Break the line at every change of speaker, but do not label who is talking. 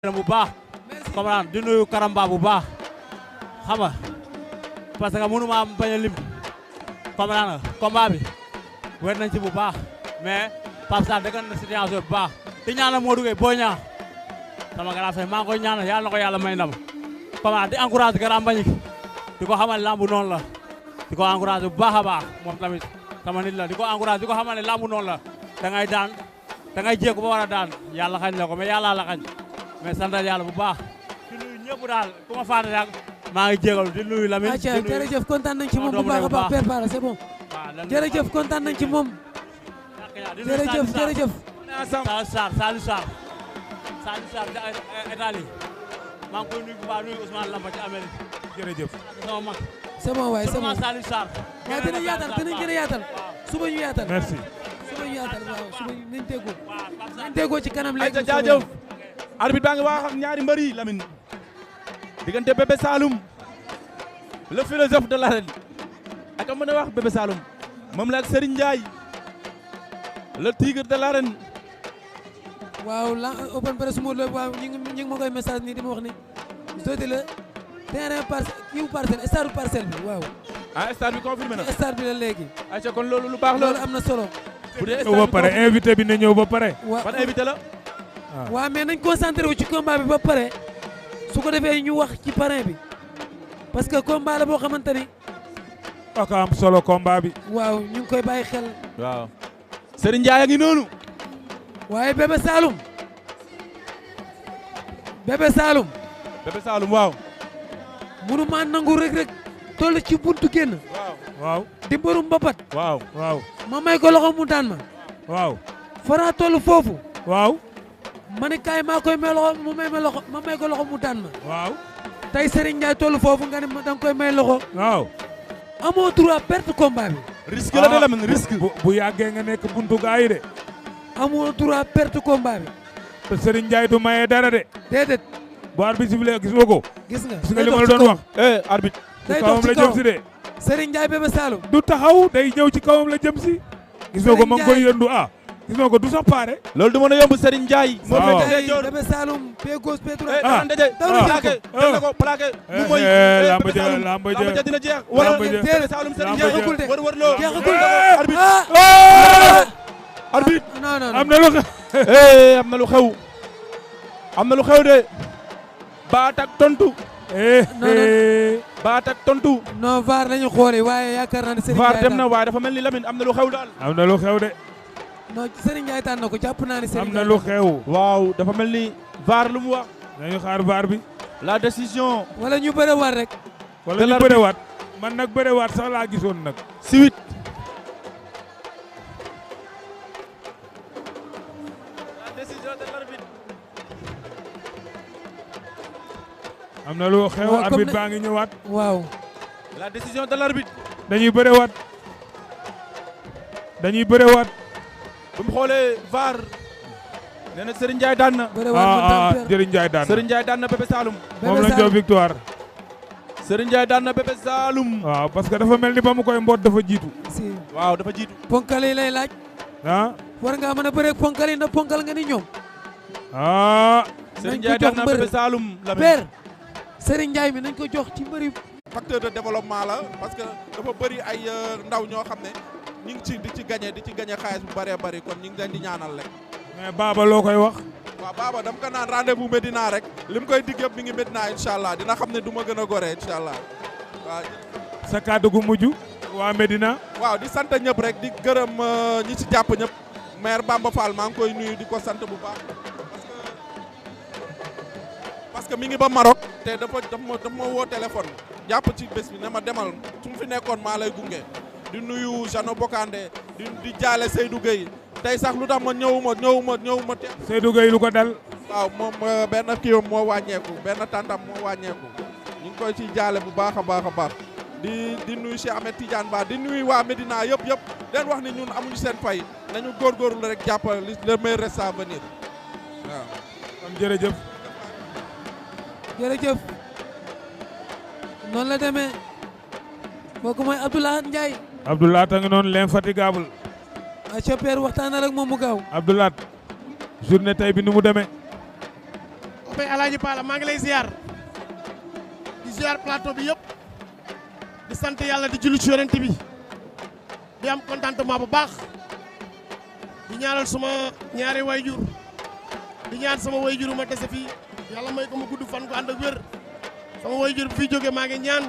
bu baax comprendre di nuyu Karamba bu baax xam nga parce que mënu ma bañ a lim comprendre nga combat bi wér nañ ci bu baax mais Pape Sarr dëgg na situation bu baax di ñaanal Modou Gueye boo ñaa sama grand frère maa ngi koy ñaanal yàlla na ko yàlla may ndam comprendre di encouragé Grand Mbagnick di ko xamal lambu noonu la di ko encouragé bu baax a baax moom tamit sama nit la di ko encouragé di ko xamal ne lambu noonu la da ngay daan da ngay jéego ba war a daan yàlla xañ la ko mais yàlla la xañ mais santal yàlla bu baax di nuyu ñëpp daal ku ma fàtte rek maa ngi jégalu di nuyu Lamine
acca jërëjëf kontaan nañ ci moom bu baax a baax Père Bara c'est bon jërëjëf kontaan nañ ci moom jërëjëf jërëjëf
Salou Sarr Italie maa ngi koy nuyu bu baax nuyu Ousmane Lamba ci Amérique jërëjëf sama mag
c'est bon waay c'est bon
Salou Sarr
waaw dinañ yaatal dinañ gën a yaatal suba ñu yaatal
merci
suba ñu yaatal waaw suba nañ déggoo ci kanam léegi
jaajëf arbitre baa ngi wax ak ñaari mbër yi Lamine diggante Bébé Saloum le philosophe de l'arène ak mën a wax Bébé Saloum moom la ak Serigne Ndiaye le tigre de l'arène
waaw la open press mo waaw ñi ngi ma koy message nii di ma wax ni jodi la terrain kiiw parcelle stade parcelle bi waaw
ah stade bi confirmé na
stade bi la léegi
ayca kon loolu lu baax
loolu am na solo
bu dee
ñëw ba pare invité bi na ñëw ba pare
ban invité la
waaw mais nañ concentré wu ci combat bi ba pare su ko defee ñu wax ci parrain bi parce que combat la boo xamante ni
ak am solo combat bi
waaw ñu ngi koy bàyyi xel
waaw Serigne Ndiaye a ngi noonu
waaye Bébé Saloum Bébé Saloum
Bébé Saloum waaw
munu maa nangu rek toll ci buntu génn
waaw
di mbëru mbapat
waaw
waaw
ma may ko loxo mu daan ma
waaw
Fara toll foofu
waaw
ma ne kaay maa koy may loxo mu may ma loxo ma may ko loxo mu daan ma
waaw
tey Serigne Ndiaye toll foofu nga ne da nga koy may loxo
waaw
amoo droit perte combat bi
risque la de Lamine risque
bu yàggee nga nekk buntu gaa yi de
amoo droit perte combat bi
te Serigne Ndiaye du maye dara de
déedéet
bu arbitre sifflé gis nga ko
gis nga
gis nga li ma la doon wax
arbitre
day
kawam
dox
la
ci
jëm
kaw
si de
Serigne Ndiaye Bébé Saloum
du taxaw day ñëw ci kawam la jëm si gis nga ko ma ngi koy yëndu gis nga ko du sax paare
loolu du mën a yomb Serigne Ndiaye moo
waaw.
fekk day joor
Bébé Saloum pied gauche pied droit
dana ndaje plaqué dana ko plaqué mu moy
lamba ja lamba ja
dina jeex wala
lamba ja
Bébé Saloum Serigne
lamba ja
Ndiaye wër loo
jeexagul
arbitre
non non
am na lu
am na lu xew am na lu xew de baat ak tontu baat ak tontu
non VAR lañu xooli waaye yaakaar naa ne Serigne
VAR
Ndiaye
dem na waaye dafa mel ni Lamine am na lu xew daal
am na lu xew de
non Serigne Ndiaye tànn na ko jàpp naa ne Serigne
am na lu xew
waaw dafa mel ni VAR lu mu wax
nañu xaar VAR bi
la décision
wala ñu bëre war rek
wala ñu bërewaat man nag bërewaat sax laa gisoon nag
suite la décision de l'arbitre
am na lu xew
waaw, comme
arbitre
ne-
baa ngi ñëwaat
waaw
la décision de l'arbitre
dañuy bërewaat dañuy bërewaat
bu mu xoolee VAR nee na Serigne Ndiaye daan na
bëre war man tam
Jëriñ Njaay daan
Serigne Ndiaye daan na Bébé Saloum
moom lañ jox victoire
Serigne Ndiaye daan na Bébé Saloum
waaw parce que dafa mel ni ba mu koy mboot dafa jiitu
si
waaw dafa jiitu
ponkal yi lay laaj war ngaa mën a bëre ponkal yi na ponkal nga ni ñoom
Serigne
nañ
Ndiaye
ko jox
daan na
mbër.
Bébé Saloum Lamine
père Serigne Ndiaye mi nañ ko jox ci mbëri
facteur de développement la parce que dafa bëri ay ndaw ñoo xam ne ñu ngi ci di ci gagné xaalis bu bëree bëri kon ñu ngi leen di ñaanal rek.
mais Baba loo koy wax
waaw Baba dama ko naan rendez-vous Medina rek li mu koy digg yëpp mi ngi Medina incha allah dina xam ne du ma gën a gore incha allah waaw.
sa kàddu gu mujj waa Medina
waaw di sant ñëpp rek di gërëm ñi ci jàpp ñëpp maire Bamba Fall maa ngi koy nuyu di ko sant bu baax parce que mi ngi ba Maroc te dafa ma woo téléphone jàpp ci bés bi ne ma demal su mu fi nekkoon maa lay gunge di nuyu Jano Bokande di jaale Seydou Gueye tey sax lu tax ma ñëwuma te
Seydou Gueye lu ko dal
waaw moom benn kii moo wàññeeku benn tantam moo wàññeeku ñu ngi koy ciy jaale bu baax a baax di nuyu Cheikh Ahmed Tidiane Ba di nuyu waa Medina yëpp leen wax ni ñun amuñu seen fay nañu góorgóorlu rek jàpp le meilleur reste à venir waaw.
am jërëjëf
jërëjëf noonu la demee kooku mooy Abdoulaye Ndiaye
Abdoulaye ta ngi noonu l'infatigable
aca père waxtaanal ak moom mu gaaw
Abdoulaye journée tey bi ni mu demee
soppe Alaaji Pala maa ngi lay ziar di ziar plateau bi yëpp di sant yàlla di julli ci yonent bi di am contentement bu baax di ñaanal suma ñaari wayjur di ñaan sama wayjur ma dese fii yàlla may ko mu gudd fan ko ànd ak wér sama wayjur bi fi jóge maa ngi ñaan